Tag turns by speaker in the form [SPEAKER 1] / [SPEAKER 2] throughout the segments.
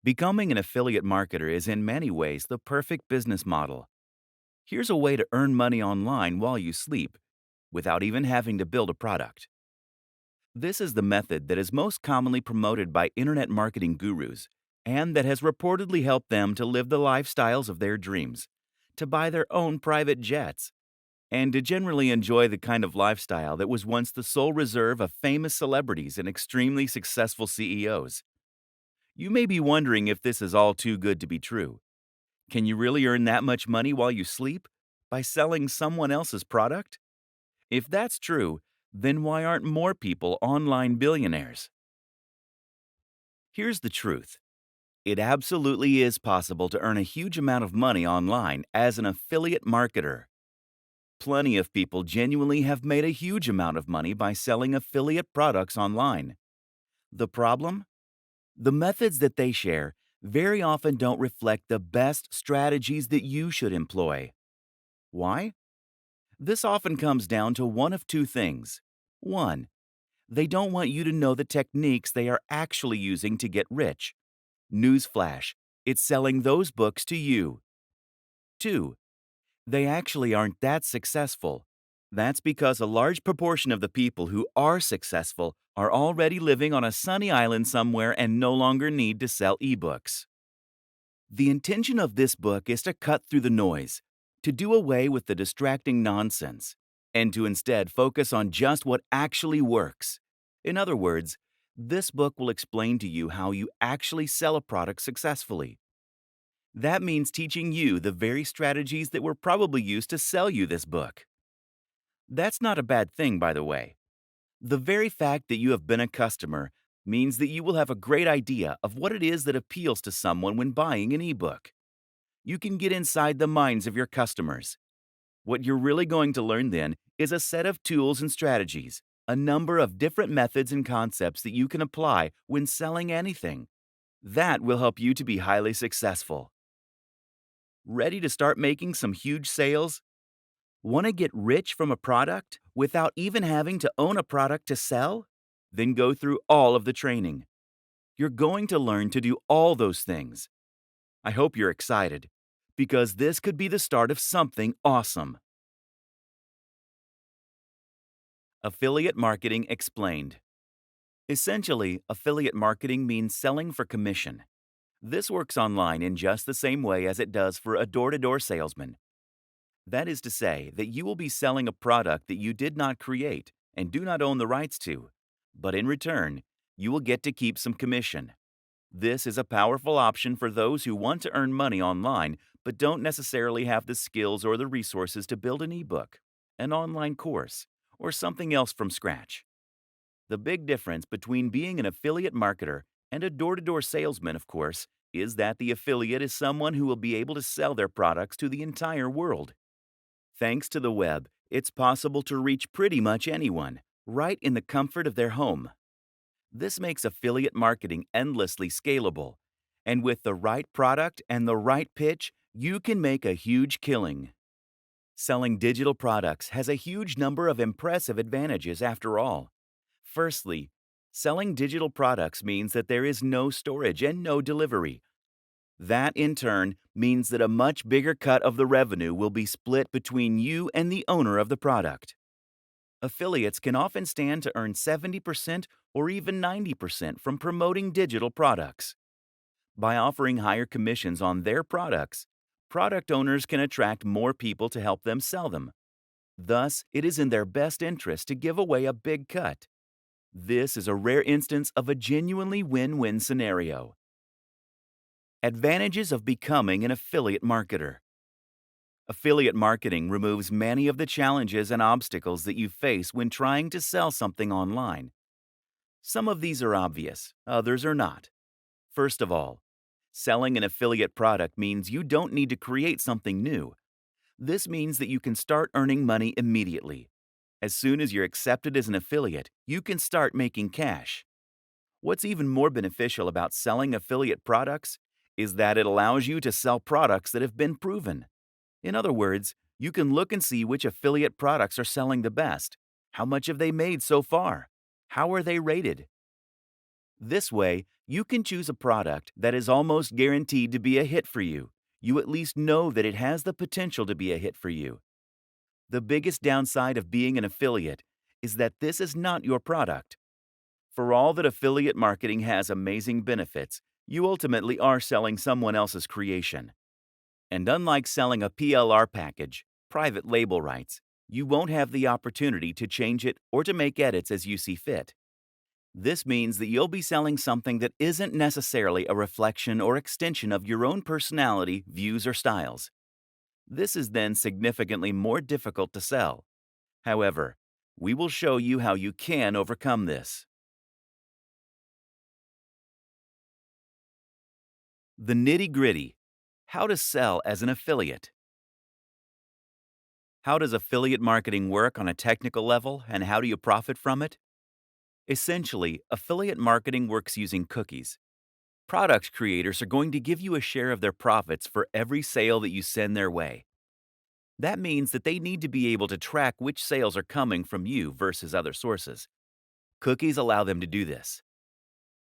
[SPEAKER 1] Becoming an affiliate marketer is in many ways the perfect business model. Here's a way to earn money online while you sleep, without even having to build a product. This is the method that is most commonly promoted by internet marketing gurus and that has reportedly helped them to live the lifestyles of their dreams, to buy their own private jets, and to generally enjoy the kind of lifestyle that was once the sole reserve of famous celebrities and extremely successful CEOs. You may be wondering if this is all too good to be true. Can you really earn that much money while you sleep? By selling someone else's product? If that's true, then why aren't more people online billionaires? Here's the truth. It absolutely is possible to earn a huge amount of money online as an affiliate marketer. Plenty of people genuinely have made a huge amount of money by selling affiliate products online. The problem? The methods that they share very often don't reflect the best strategies that you should employ. Why? This often comes down to one of two things. One, they don't want you to know the techniques they are actually using to get rich. Newsflash, it's selling those books to you. Two, they actually aren't that successful. That's because a large proportion of the people who are successful are already living on a sunny island somewhere and no longer need to sell ebooks. The intention of this book is to cut through the noise, to do away with the distracting nonsense, and to instead focus on just what actually works. In other words, this book will explain to you how you actually sell a product successfully. That means teaching you the very strategies that were probably used to sell you this book. That's not a bad thing, by the way. The very fact that you have been a customer means that you will have a great idea of what it is that appeals to someone when buying an ebook. You can get inside the minds of your customers. What you're really going to learn then is a set of tools and strategies, a number of different methods and concepts that you can apply when selling anything. That will help you to be highly successful. Ready to start making some huge sales? Want to get rich from a product without even having to own a product to sell? Then go through all of the training. You're going to learn to do all those things. I hope you're excited, because this could be the start of something awesome. Affiliate marketing explained. Essentially, affiliate marketing means selling for commission. This works online in just the same way as it does for a door-to-door salesman. That is to say that you will be selling a product that you did not create and do not own the rights to, but in return, you will get to keep some commission. This is a powerful option for those who want to earn money online but don't necessarily have the skills or the resources to build an ebook, an online course, or something else from scratch. The big difference between being an affiliate marketer and a door-to-door salesman, of course, is that the affiliate is someone who will be able to sell their products to the entire world. Thanks to the web, it's possible to reach pretty much anyone, right in the comfort of their home. This makes affiliate marketing endlessly scalable. And with the right product and the right pitch, you can make a huge killing. Selling digital products has a huge number of impressive advantages after all. Firstly, selling digital products means that there is no storage and no delivery. That, in turn, means that a much bigger cut of the revenue will be split between you and the owner of the product. Affiliates can often stand to earn 70% or even 90% from promoting digital products. By offering higher commissions on their products, product owners can attract more people to help them sell them. Thus, it is in their best interest to give away a big cut. This is a rare instance of a genuinely win-win scenario. Advantages of becoming an affiliate marketer. Affiliate marketing removes many of the challenges and obstacles that you face when trying to sell something online. Some of these are obvious, others are not. First of all, selling an affiliate product means you don't need to create something new. This means that you can start earning money immediately. As soon as you're accepted as an affiliate, you can start making cash. What's even more beneficial about selling affiliate products is that it allows you to sell products that have been proven. In other words, you can look and see which affiliate products are selling the best. How much have they made so far? How are they rated? This way, you can choose a product that is almost guaranteed to be a hit for you. You at least know that it has the potential to be a hit for you. The biggest downside of being an affiliate is that this is not your product. For all that affiliate marketing has amazing benefits, you ultimately are selling someone else's creation. And unlike selling a PLR package, private label rights, you won't have the opportunity to change it or to make edits as you see fit. This means that you'll be selling something that isn't necessarily a reflection or extension of your own personality, views, or styles. This is then significantly more difficult to sell. However, we will show you how you can overcome this. The nitty-gritty. How to sell as an affiliate. How does affiliate marketing work on a technical level, and how do you profit from it? Essentially, affiliate marketing works using cookies. Product creators are going to give you a share of their profits for every sale that you send their way. That means that they need to be able to track which sales are coming from you versus other sources. Cookies allow them to do this.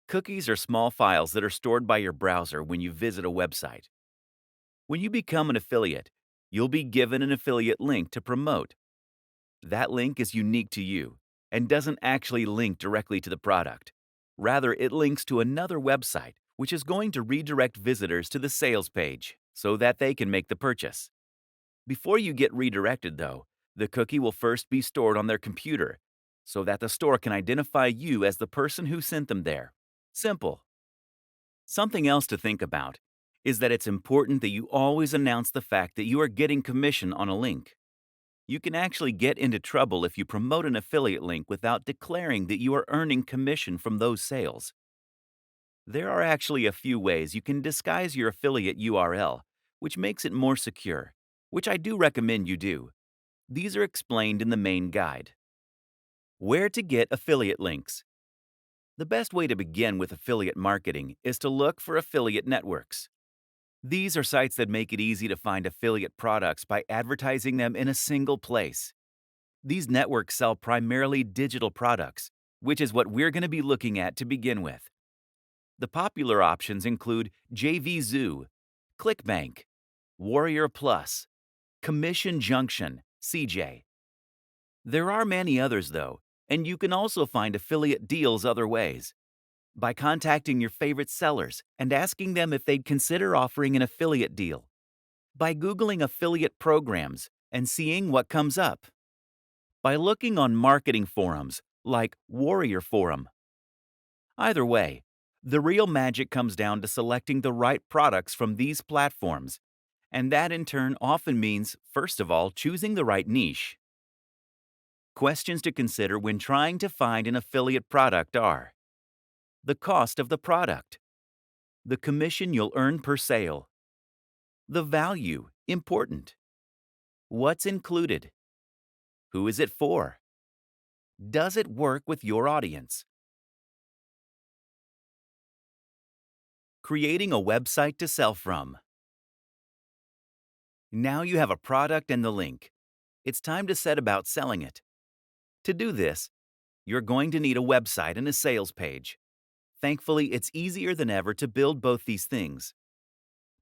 [SPEAKER 1] Cookies are small files that are stored by your browser when you visit a website. When you become an affiliate, you'll be given an affiliate link to promote. That link is unique to you and doesn't actually link directly to the product. Rather, it links to another website, which is going to redirect visitors to the sales page so that they can make the purchase. Before you get redirected, though, the cookie will first be stored on their computer so that the store can identify you as the person who sent them there. Simple. Something else to think about is that it's important that you always announce the fact that you are getting commission on a link. You can actually get into trouble if you promote an affiliate link without declaring that you are earning commission from those sales. There are actually a few ways you can disguise your affiliate URL, which makes it more secure, which I do recommend you do. These are explained in the main guide. Where to get affiliate links. The best way to begin with affiliate marketing is to look for affiliate networks. These are sites that make it easy to find affiliate products by advertising them in a single place. These networks sell primarily digital products, which is what we're going to be looking at to begin with. The popular options include JVZoo, ClickBank, Warrior Plus, Commission Junction, CJ. There are many others, though, and you can also find affiliate deals other ways. By contacting your favorite sellers and asking them if they'd consider offering an affiliate deal. By Googling affiliate programs and seeing what comes up. By looking on marketing forums like Warrior Forum. Either way, the real magic comes down to selecting the right products from these platforms, and that in turn often means, first of all, choosing the right niche. Questions to consider when trying to find an affiliate product are: the cost of the product, the commission you'll earn per sale, the value, important, what's included, who is it for, does it work with your audience. Creating a website to sell from. Now you have a product and the link. It's time to set about selling it. To do this, you're going to need a website and a sales page. Thankfully, it's easier than ever to build both these things.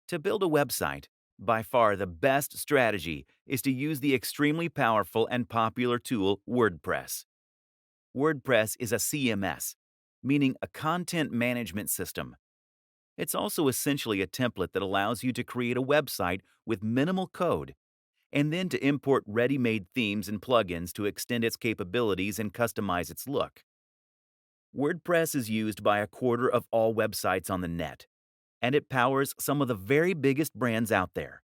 [SPEAKER 1] To build a website, by far the best strategy is to use the extremely powerful and popular tool WordPress. WordPress is a CMS, meaning a content management system. It's also essentially a template that allows you to create a website with minimal code, and then to import ready-made themes and plugins to extend its capabilities and customize its look. WordPress is used by a quarter of all websites on the net, and it powers some of the very biggest brands out there.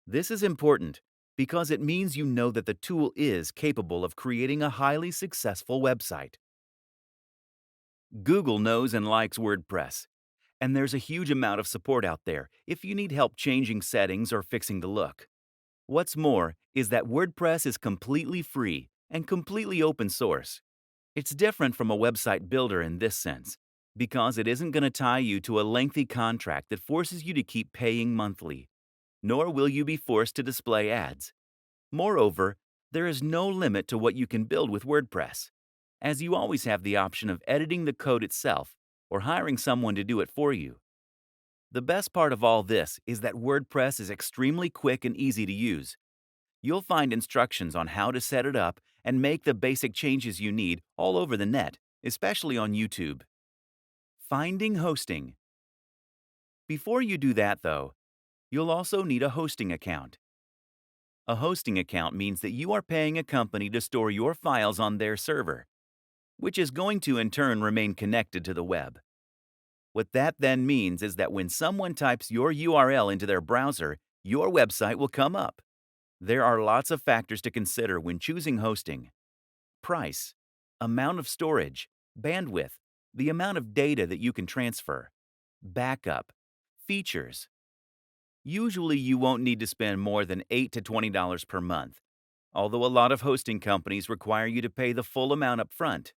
[SPEAKER 1] This is important because it means you know that the tool is capable of creating a highly successful website. Google knows and likes WordPress, and there's a huge amount of support out there if you need help changing settings or fixing the look. What's more is that WordPress is completely free and completely open source. It's different from a website builder in this sense, because it isn't going to tie you to a lengthy contract that forces you to keep paying monthly, nor will you be forced to display ads. Moreover, there is no limit to what you can build with WordPress, as you always have the option of editing the code itself or hiring someone to do it for you. The best part of all this is that WordPress is extremely quick and easy to use. You'll find instructions on how to set it up and make the basic changes you need all over the net, especially on YouTube. Finding hosting. Before you do that, though, you'll also need a hosting account. A hosting account means that you are paying a company to store your files on their server, which is going to in turn remain connected to the web. What that then means is that when someone types your URL into their browser, your website will come up. There are lots of factors to consider when choosing hosting: price, amount of storage, bandwidth, the amount of data that you can transfer, backup, features. Usually, you won't need to spend more than $8 to $20 per month, although a lot of hosting companies require you to pay the full amount up front.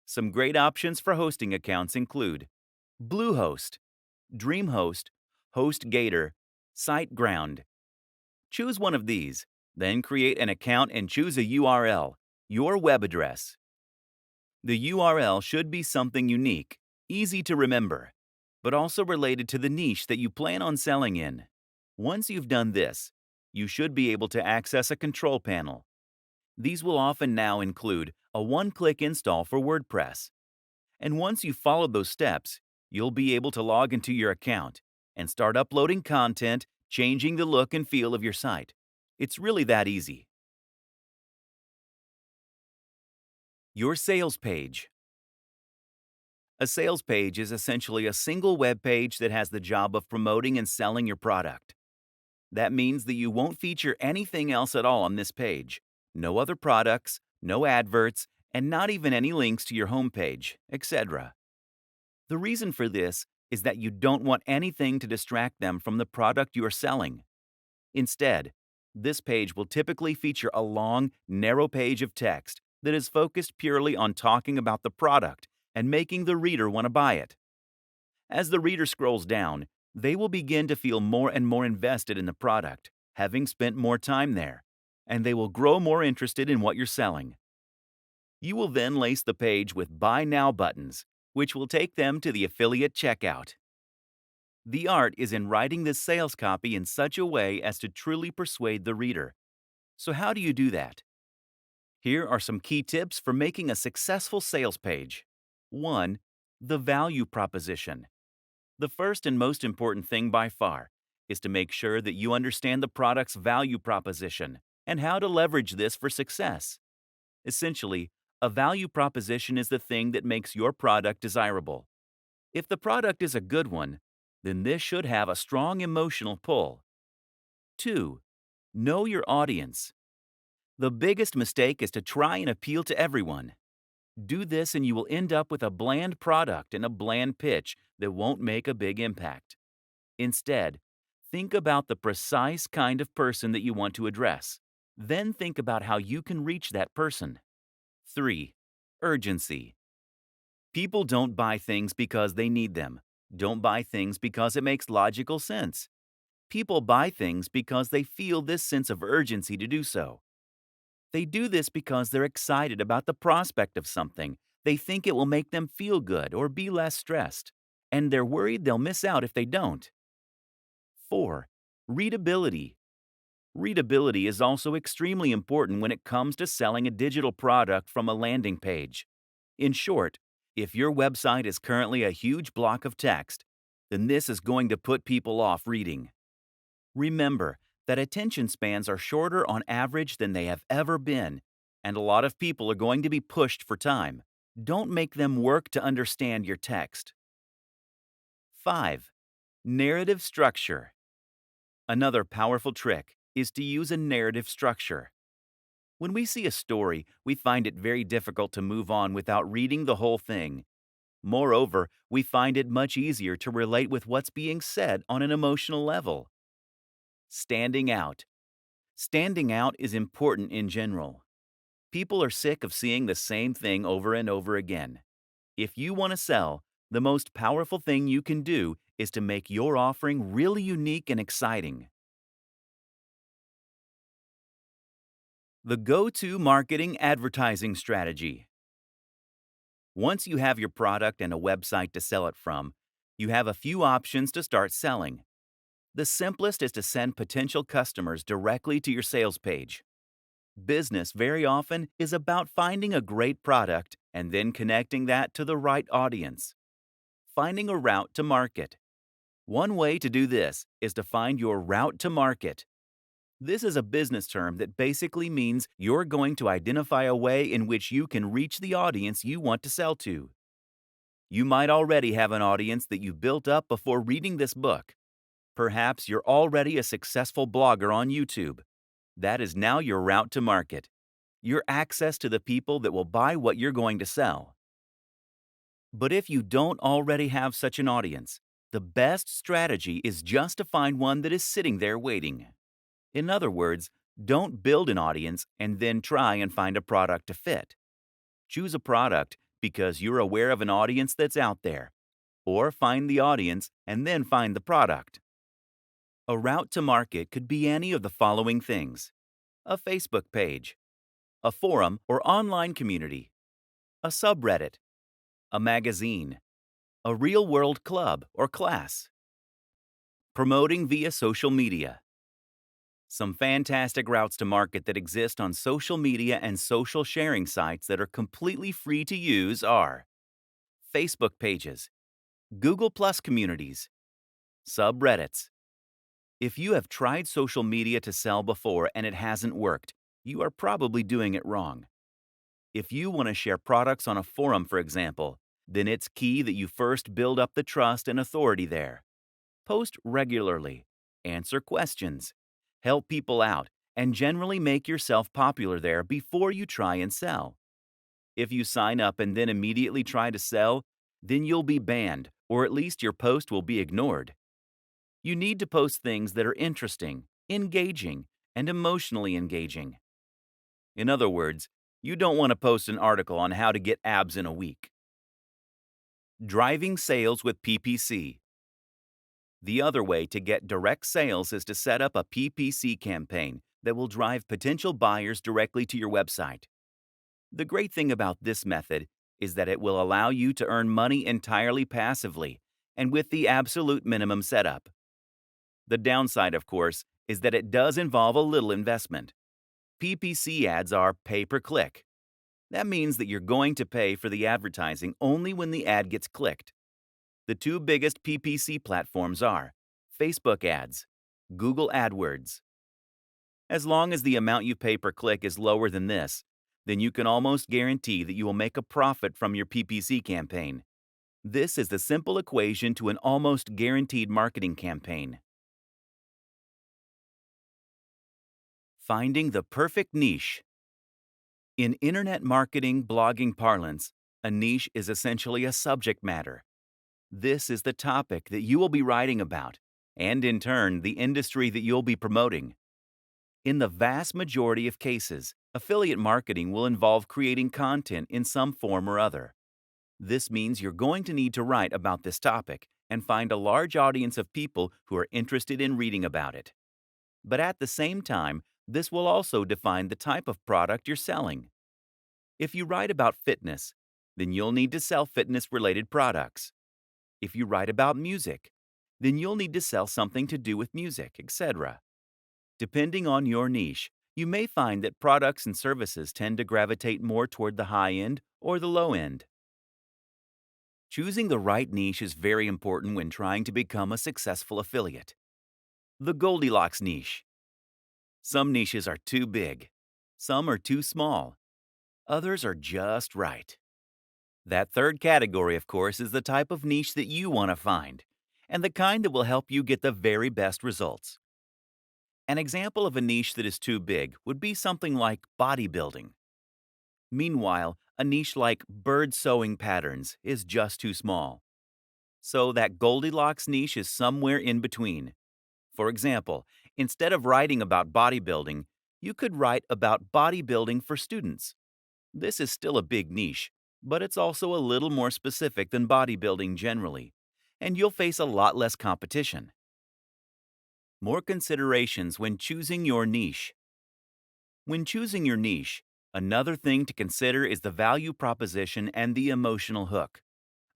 [SPEAKER 1] Some great options for hosting accounts include Bluehost, DreamHost, HostGator, SiteGround. Choose one of these, then create an account and choose a URL, your web address. The URL should be something unique, easy to remember, but also related to the niche that you plan on selling in. Once you've done this, you should be able to access a control panel. These will often now include a one-click install for WordPress. And once you've followed those steps, you'll be able to log into your account and start uploading content, changing the look and feel of your site. It's really that easy. Your sales page. A sales page is essentially a single web page that has the job of promoting and selling your product. That means that you won't feature anything else at all on this page. No other products, no adverts, and not even any links to your homepage, etc. The reason for this is that you don't want anything to distract them from the product you are selling. Instead, this page will typically feature a long, narrow page of text that is focused purely on talking about the product and making the reader want to buy it. As the reader scrolls down, they will begin to feel more and more invested in the product, having spent more time there, and they will grow more interested in what you're selling. You will then lace the page with Buy Now buttons, which will take them to the affiliate checkout. The art is in writing this sales copy in such a way as to truly persuade the reader. So how do you do that? Here are some key tips for making a successful sales page. 1. The value proposition. The first and most important thing by far is to make sure that you understand the product's value proposition and how to leverage this for success. Essentially, a value proposition is the thing that makes your product desirable. If the product is a good one, then this should have a strong emotional pull. 2. Know your audience. The biggest mistake is to try and appeal to everyone. Do this and you will end up with a bland product and a bland pitch that won't make a big impact. Instead, think about the precise kind of person that you want to address. Then think about how you can reach that person. 3. Urgency. People don't buy things because they need them. Don't buy things because it makes logical sense. People buy things because they feel this sense of urgency to do so. They do this because they're excited about the prospect of something. They think it will make them feel good or be less stressed, and they're worried they'll miss out if they don't. 4. Readability. Readability is also extremely important when it comes to selling a digital product from a landing page. In short, if your website is currently a huge block of text, then this is going to put people off reading. Remember that attention spans are shorter on average than they have ever been, and a lot of people are going to be pushed for time. Don't make them work to understand your text. 5. Narrative structure. Another powerful trick is to use a narrative structure. When we see a story, we find it very difficult to move on without reading the whole thing. Moreover, we find it much easier to relate with what's being said on an emotional level. Standing out. Standing out is important in general. People are sick of seeing the same thing over and over again. If you want to sell, the most powerful thing you can do is to make your offering really unique and exciting. The go-to marketing advertising strategy. Once you have your product and a website to sell it from, you have a few options to start selling. The simplest is to send potential customers directly to your sales page. Business very often is about finding a great product and then connecting that to the right audience. Finding a route to market. One way to do this is to find your route to market. This is a business term that basically means you're going to identify a way in which you can reach the audience you want to sell to. You might already have an audience that you built up before reading this book. Perhaps you're already a successful blogger on YouTube. That is now your route to market, your access to the people that will buy what you're going to sell. But if you don't already have such an audience, the best strategy is just to find one that is sitting there waiting. In other words, don't build an audience and then try and find a product to fit. Choose a product because you're aware of an audience that's out there, or find the audience and then find the product. A route to market could be any of the following things: a Facebook page, a forum or online community, a subreddit, a magazine, a real-world club or class. Promoting via social media. Some fantastic routes to market that exist on social media and social sharing sites that are completely free to use are Facebook pages, Google Plus communities, subreddits. If you have tried social media to sell before and it hasn't worked, you are probably doing it wrong. If you want to share products on a forum, for example, then it's key that you first build up the trust and authority there. Post regularly, answer questions, help people out, and generally make yourself popular there before you try and sell. If you sign up and then immediately try to sell, then you'll be banned, or at least your post will be ignored. You need to post things that are interesting, engaging, and emotionally engaging. In other words, you don't want to post an article on how to get abs in a week. Driving sales with PPC. The other way to get direct sales is to set up a PPC campaign that will drive potential buyers directly to your website. The great thing about this method is that it will allow you to earn money entirely passively and with the absolute minimum setup. The downside, of course, is that it does involve a little investment. PPC ads are pay-per-click. That means that you're going to pay for the advertising only when the ad gets clicked. The two biggest PPC platforms are Facebook ads, Google AdWords. As long as the amount you pay per click is lower than this, then you can almost guarantee that you will make a profit from your PPC campaign. This is the simple equation to an almost guaranteed marketing campaign. Finding the perfect niche. In internet marketing blogging parlance, a niche is essentially a subject matter. This is the topic that you will be writing about, and in turn, the industry that you'll be promoting. In the vast majority of cases, affiliate marketing will involve creating content in some form or other. This means you're going to need to write about this topic and find a large audience of people who are interested in reading about it. But at the same time, this will also define the type of product you're selling. If you write about fitness, then you'll need to sell fitness-related products. If you write about music, then you'll need to sell something to do with music, etc. Depending on your niche, you may find that products and services tend to gravitate more toward the high end or the low end. Choosing the right niche is very important when trying to become a successful affiliate. The Goldilocks niche. Some niches are too big. Some are too small. Others are just right. That third category, of course, is the type of niche that you want to find, and the kind that will help you get the very best results. An example of a niche that is too big would be something like bodybuilding. Meanwhile, a niche like bird sewing patterns is just too small. So that Goldilocks niche is somewhere in between. For example, instead of writing about bodybuilding, you could write about bodybuilding for students. This is still a big niche, but it's also a little more specific than bodybuilding generally, and you'll face a lot less competition. More considerations when choosing your niche. When choosing your niche, Another thing to consider is the value proposition and the emotional hook.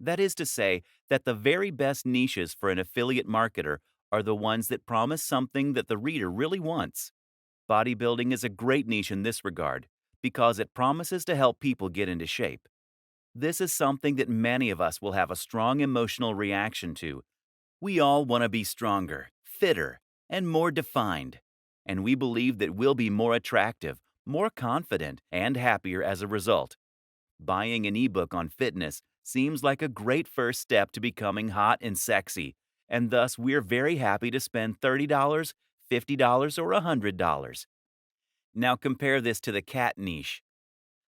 [SPEAKER 1] That is to say, that the very best niches for an affiliate marketer are the ones that promise something that the reader really wants. Bodybuilding is a great niche in this regard because it promises to help people get into shape. This is something that many of us will have a strong emotional reaction to. We all want to be stronger, fitter, and more defined. And we believe that we'll be more attractive, more confident, and happier as a result. Buying an ebook on fitness seems like a great first step to becoming hot and sexy, and thus we're very happy to spend $30, $50, or $100. Now compare this to the cat niche.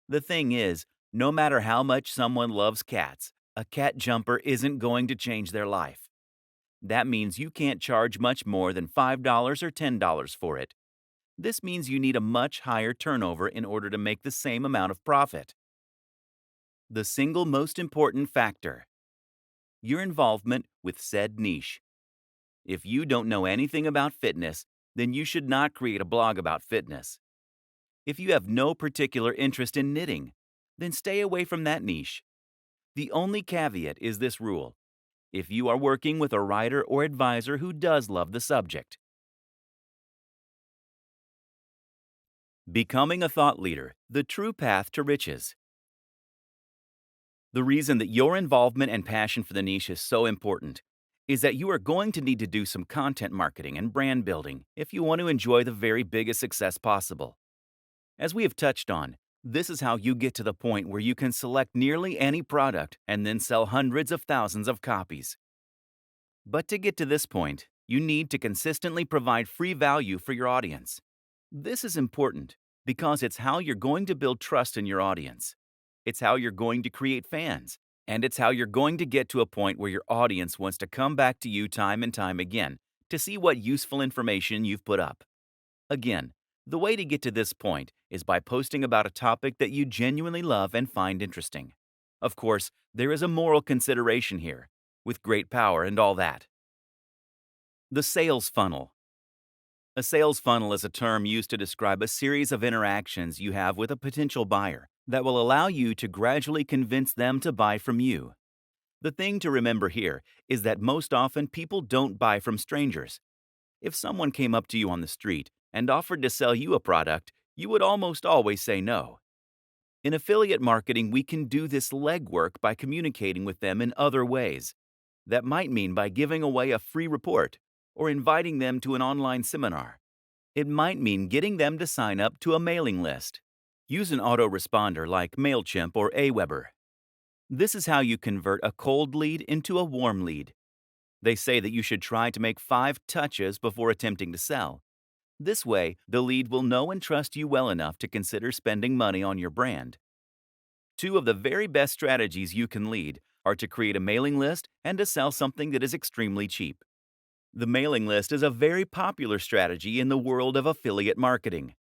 [SPEAKER 1] The thing is, no matter how much someone loves cats, a cat jumper isn't going to change their life. That means you can't charge much more than $5 or $10 for it. This means you need a much higher turnover in order to make the same amount of profit. The single most important factor: your involvement with said niche. If you don't know anything about fitness, then you should not create a blog about fitness. If you have no particular interest in knitting, then stay away from that niche. The only caveat is this rule: if you are working with a writer or advisor who does love the subject. Becoming a thought leader, the true path to riches. The reason that your involvement and passion for the niche is so important is that you are going to need to do some content marketing and brand building if you want to enjoy the very biggest success possible. As we have touched on, this is how you get to the point where you can select nearly any product and then sell hundreds of thousands of copies. But to get to this point, you need to consistently provide free value for your audience. This is important because it's how you're going to build trust in your audience. It's how you're going to create fans, and it's how you're going to get to a point where your audience wants to come back to you time and time again to see what useful information you've put up. Again, the way to get to this point is by posting about a topic that you genuinely love and find interesting. Of course, there is a moral consideration here, with great power and all that. The sales funnel. A sales funnel is a term used to describe a series of interactions you have with a potential buyer that will allow you to gradually convince them to buy from you. The thing to remember here is that most often people don't buy from strangers. If someone came up to you on the street and offered to sell you a product, you would almost always say no. In affiliate marketing, we can do this legwork by communicating with them in other ways. That might mean by giving away a free report or inviting them to an online seminar. It might mean getting them to sign up to a mailing list. Use an autoresponder like MailChimp or Aweber. This is how you convert a cold lead into a warm lead. They say that you should try to make 5 touches before attempting to sell. This way, the lead will know and trust you well enough to consider spending money on your brand. 2 of the very best strategies you can lead are to create a mailing list and to sell something that is extremely cheap. The mailing list is a very popular strategy in the world of affiliate marketing.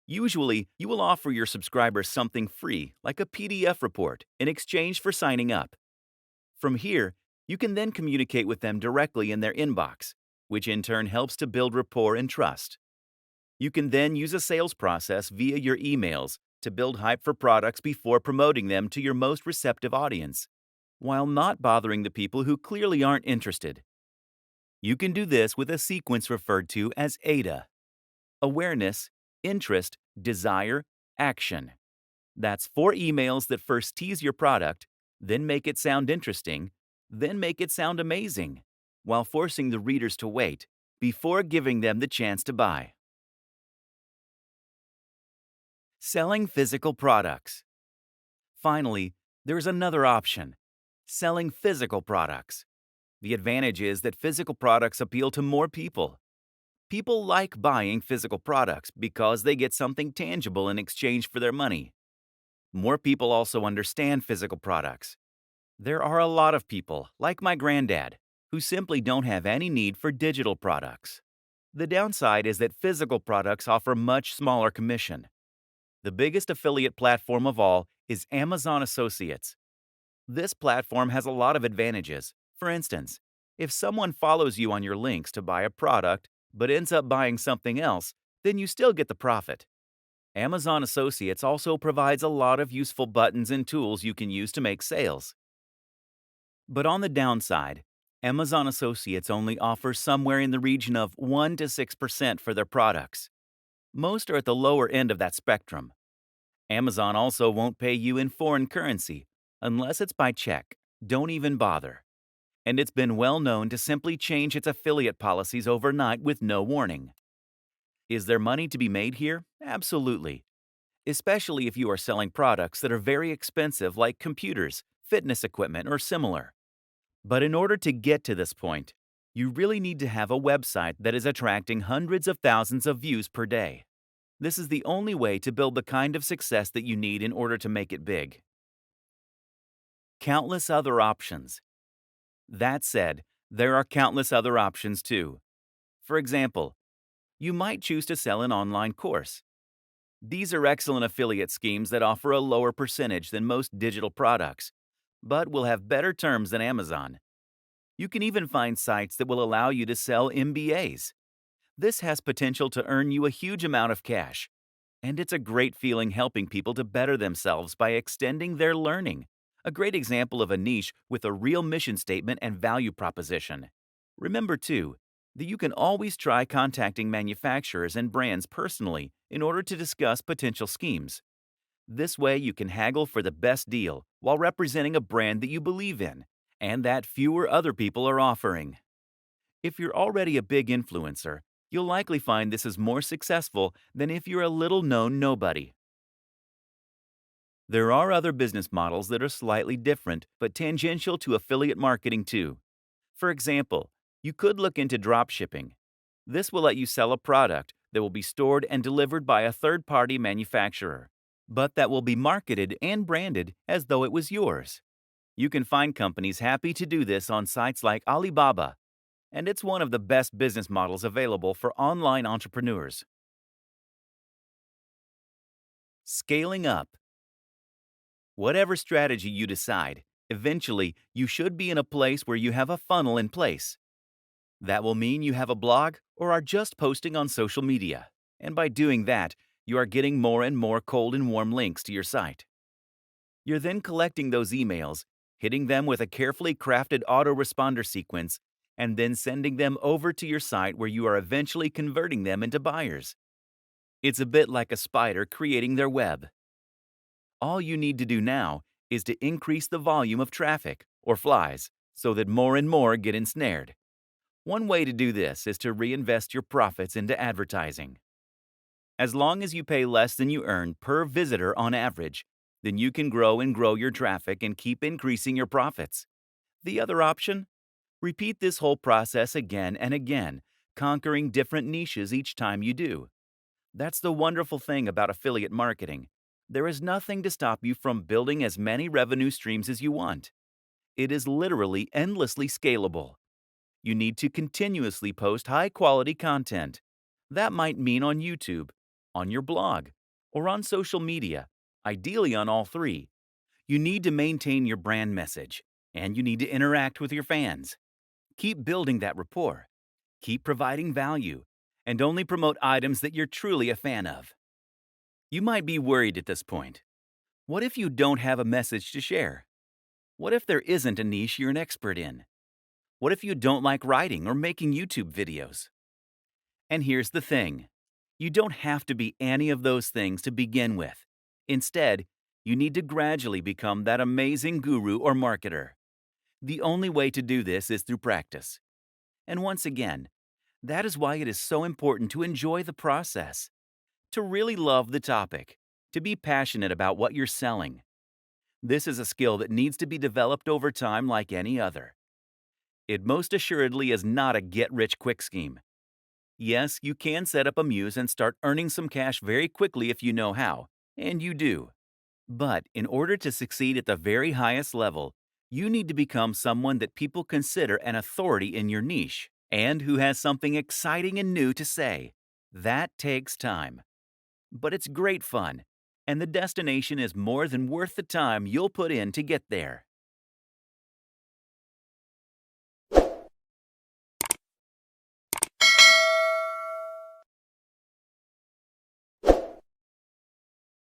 [SPEAKER 1] Usually, you will offer your subscribers something free, like a PDF report, in exchange for signing up. From here, you can then communicate with them directly in their inbox, which in turn helps to build rapport and trust. You can then use a sales process via your emails to build hype for products before promoting them to your most receptive audience, while not bothering the people who clearly aren't interested. You can do this with a sequence referred to as AIDA: awareness, interest, desire, action. That's 4 emails that first tease your product, then make it sound interesting, then make it sound amazing, while forcing the readers to wait before giving them the chance to buy. Selling physical products. Finally, there's another option: selling physical products. The advantage is that physical products appeal to more people. People like buying physical products because they get something tangible in exchange for their money. More people also understand physical products. There are a lot of people, like my granddad, who simply don't have any need for digital products. The downside is that physical products offer much smaller commission. The biggest affiliate platform of all is Amazon Associates. This platform has a lot of advantages. For instance, if someone follows you on your links to buy a product but ends up buying something else, then you still get the profit. Amazon Associates also provides a lot of useful buttons and tools you can use to make sales. But on the downside, Amazon Associates only offers somewhere in the region of 1 to 6% for their products. Most are at the lower end of that spectrum. Amazon also won't pay you in foreign currency unless it's by check. Don't even bother. And it's been well known to simply change its affiliate policies overnight with no warning. Is there money to be made here? Absolutely. Especially if you are selling products that are very expensive like computers, fitness equipment, or similar. But in order to get to this point, you really need to have a website that is attracting hundreds of thousands of views per day. This is the only way to build the kind of success that you need in order to make it big. Countless other options. That said, there are countless other options too. For example, you might choose to sell an online course. These are excellent affiliate schemes that offer a lower percentage than most digital products, but will have better terms than Amazon. You can even find sites that will allow you to sell MBAs. This has potential to earn you a huge amount of cash, and it's a great feeling helping people to better themselves by extending their learning. A great example of a niche with a real mission statement and value proposition. Remember, too, that you can always try contacting manufacturers and brands personally in order to discuss potential schemes. This way, you can haggle for the best deal while representing a brand that you believe in and that fewer other people are offering. If you're already a big influencer, you'll likely find this is more successful than if you're a little known nobody. There are other business models that are slightly different but tangential to affiliate marketing too. For example, you could look into dropshipping. This will let you sell a product that will be stored and delivered by a third-party manufacturer, but that will be marketed and branded as though it was yours. You can find companies happy to do this on sites like Alibaba, and it's one of the best business models available for online entrepreneurs. Scaling up. Whatever strategy you decide, eventually you should be in a place where you have a funnel in place. That will mean you have a blog or are just posting on social media. And by doing that, you are getting more and more cold and warm links to your site. You're then collecting those emails, hitting them with a carefully crafted autoresponder sequence, and then sending them over to your site where you are eventually converting them into buyers. It's a bit like a spider creating their web. All you need to do now is to increase the volume of traffic, or flies, so that more and more get ensnared. One way to do this is to reinvest your profits into advertising. As long as you pay less than you earn per visitor on average, then you can grow and grow your traffic and keep increasing your profits. The other option? Repeat this whole process again and again, conquering different niches each time you do. That's the wonderful thing about affiliate marketing. There is nothing to stop you from building as many revenue streams as you want. It is literally endlessly scalable. You need to continuously post high-quality content. That might mean on YouTube, on your blog, or on social media, ideally on all three. You need to maintain your brand message, and you need to interact with your fans. Keep building that rapport. Keep providing value, and only promote items that you're truly a fan of. You might be worried at this point. What if you don't have a message to share? What if there isn't a niche you're an expert in? What if you don't like writing or making YouTube videos? And here's the thing. You don't have to be any of those things to begin with. Instead, you need to gradually become that amazing guru or marketer. The only way to do this is through practice. And once again, that is why it is so important to enjoy the process, to really love the topic, to be passionate about what you're selling. This is a skill that needs to be developed over time like any other. It most assuredly is not a get-rich-quick scheme. Yes, you can set up a muse and start earning some cash very quickly if you know how, and you do. But in order to succeed at the very highest level, you need to become someone that people consider an authority in your niche and who has something exciting and new to say. That takes time. But it's great fun, and the destination is more than worth the time you'll put in to get there.